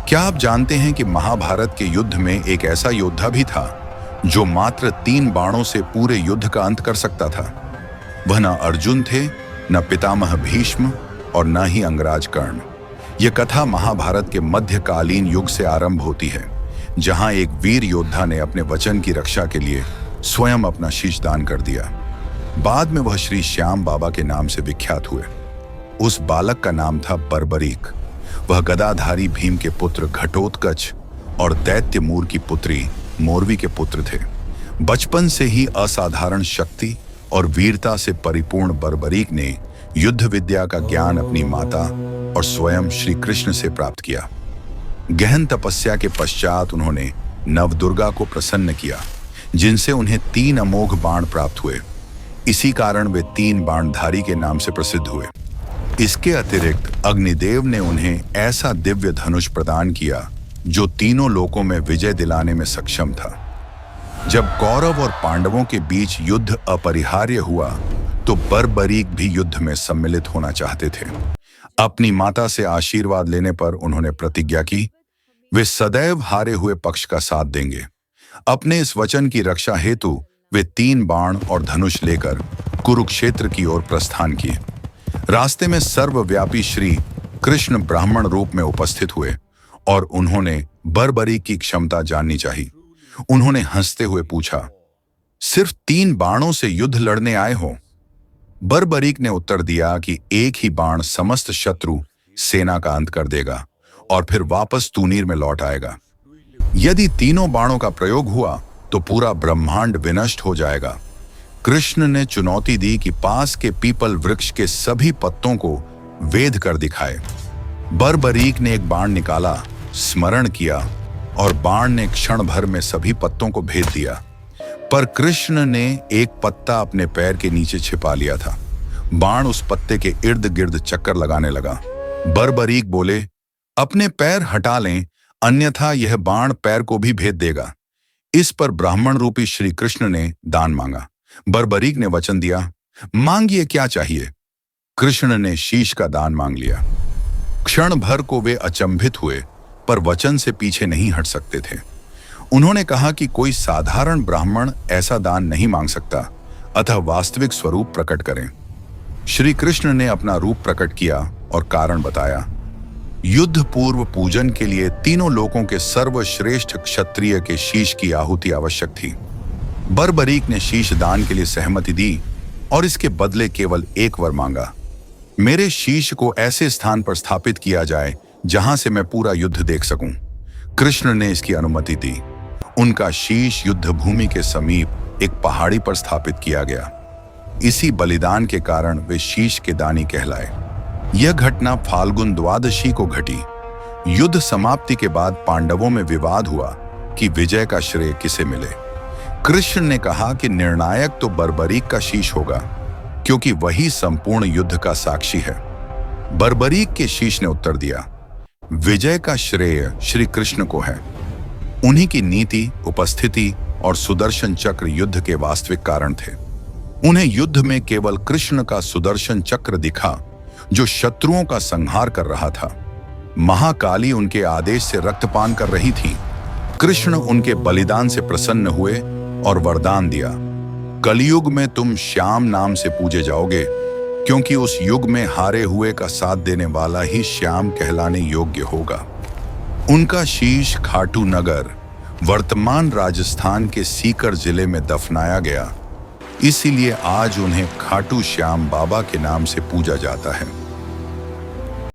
क्या आप जानते हैं कि महाभारत के युद्ध में एक ऐसा योद्धा भी था जो मात्र 3 बाणों से पूरे युद्ध का अंत कर सकता था? वह न अर्जुन थे, न पितामह भीष्म और न ही अंगराज कर्ण। यह कथा महाभारत के मध्यकालीन युग से आरंभ होती है, जहां एक वीर योद्धा ने अपने वचन की रक्षा के लिए स्वयं अपना शीश दान कर दिया। बाद में वह श्री श्याम बाबा के नाम से विख्यात हुए। उस बालक का नाम था बर्बरीक। वह गदाधारी भीम के पुत्र घटोत्कच और दैत्य मूर की पुत्री मोरवी के पुत्र थे। बचपन से ही असाधारण शक्ति और वीरता से परिपूर्ण बर्बरीक ने युद्ध विद्या का ज्ञान अपनी माता और स्वयं श्री कृष्ण से प्राप्त किया। गहन तपस्या के पश्चात उन्होंने नवदुर्गा को प्रसन्न किया, जिनसे उन्हें 3 अमोघ बाण प्राप्त हुए। इसी कारण वे 3 बाणधारी के नाम से प्रसिद्ध हुए। इसके अतिरिक्त अग्निदेव ने उन्हें ऐसा दिव्य धनुष प्रदान किया जो तीनों लोकों में विजय दिलाने में सक्षम था। जब कौरव और पांडवों के बीच युद्ध अपरिहार्य हुआ तो बर्बरीक भी युद्ध में सम्मिलित होना चाहते थे। अपनी माता से आशीर्वाद लेने पर उन्होंने प्रतिज्ञा की वे सदैव हारे हुए पक्ष का साथ देंगे। अपने इस वचन की रक्षा हेतु वे 3 बाण और धनुष लेकर कुरुक्षेत्र की ओर प्रस्थान किए। रास्ते में सर्वव्यापी श्री कृष्ण ब्राह्मण रूप में उपस्थित हुए और उन्होंने बर्बरीक की क्षमता जाननी चाहिए। उन्होंने हंसते हुए पूछा, सिर्फ 3 बाणों से युद्ध लड़ने आए हो? बर्बरीक ने उत्तर दिया कि एक ही बाण समस्त शत्रु सेना का अंत कर देगा और फिर वापस तूनीर में लौट आएगा। यदि तीनों बाणों का प्रयोग हुआ तो पूरा ब्रह्मांड विनष्ट हो जाएगा। कृष्ण ने चुनौती दी कि पास के पीपल वृक्ष के सभी पत्तों को वेध कर दिखाए। बर्बरीक ने एक बाण निकाला, स्मरण किया और बाण ने क्षण भर में सभी पत्तों को भेद दिया। पर कृष्ण ने एक पत्ता अपने पैर के नीचे छिपा लिया था। बाण उस पत्ते के इर्द गिर्द चक्कर लगाने लगा। बर्बरीक बोले, अपने पैर हटा लें, अन्यथा यह बाण पैर को भी भेद देगा। इस पर ब्राह्मण रूपी श्री कृष्ण ने दान मांगा। बर्बरीक ने वचन दिया, मांगिए क्या चाहिए। कृष्ण ने शीश का दान मांग लिया। क्षण भर को वे अचंभित हुए, पर वचन से पीछे नहीं हट सकते थे। उन्होंने कहा कि कोई साधारण ब्राह्मण ऐसा दान नहीं मांग सकता, अतः वास्तविक स्वरूप प्रकट करें। श्री कृष्ण ने अपना रूप प्रकट किया और कारण बताया। युद्ध पूर्व पूजन के लिए तीनों लोकों के सर्वश्रेष्ठ क्षत्रिय के शीश की आहुति आवश्यक थी। बर्बरीक ने शीश दान के लिए सहमति दी और इसके बदले केवल एक वर मांगा, मेरे शीश को ऐसे स्थान पर स्थापित किया जाए जहां से मैं पूरा युद्ध देख सकूं। कृष्ण ने इसकी अनुमति दी। उनका शीश युद्ध भूमि के समीप एक पहाड़ी पर स्थापित किया गया। इसी बलिदान के कारण वे शीश के दानी कहलाए। यह घटना फाल्गुन द्वादशी को घटी। युद्ध समाप्ति के बाद पांडवों में विवाद हुआ कि विजय का श्रेय किसे मिले। कृष्ण ने कहा कि निर्णायक तो बर्बरीक का शीश होगा, क्योंकि वही संपूर्ण युद्ध का साक्षी है। बर्बरीक के शीश ने उत्तर दिया, विजय का श्रेय श्री कृष्ण को है। उन्हीं की नीति, उपस्थिति और सुदर्शन चक्र युद्ध के वास्तविक कारण थे। उन्हें युद्ध में केवल कृष्ण का सुदर्शन चक्र दिखा, जो शत्रुओं का संहार कर रहा था। महाकाली उनके आदेश से रक्तपान कर रही थी। कृष्ण उनके बलिदान से प्रसन्न हुए और वरदान दिया, कलयुग में तुम श्याम नाम से पूजे जाओगे, क्योंकि उस युग में हारे हुए का साथ देने वाला ही श्याम कहलाने योग्य होगा। उनका शीश खाटू नगर, वर्तमान राजस्थान के सीकर जिले में दफनाया गया। इसीलिए आज उन्हें खाटू श्याम बाबा के नाम से पूजा जाता है।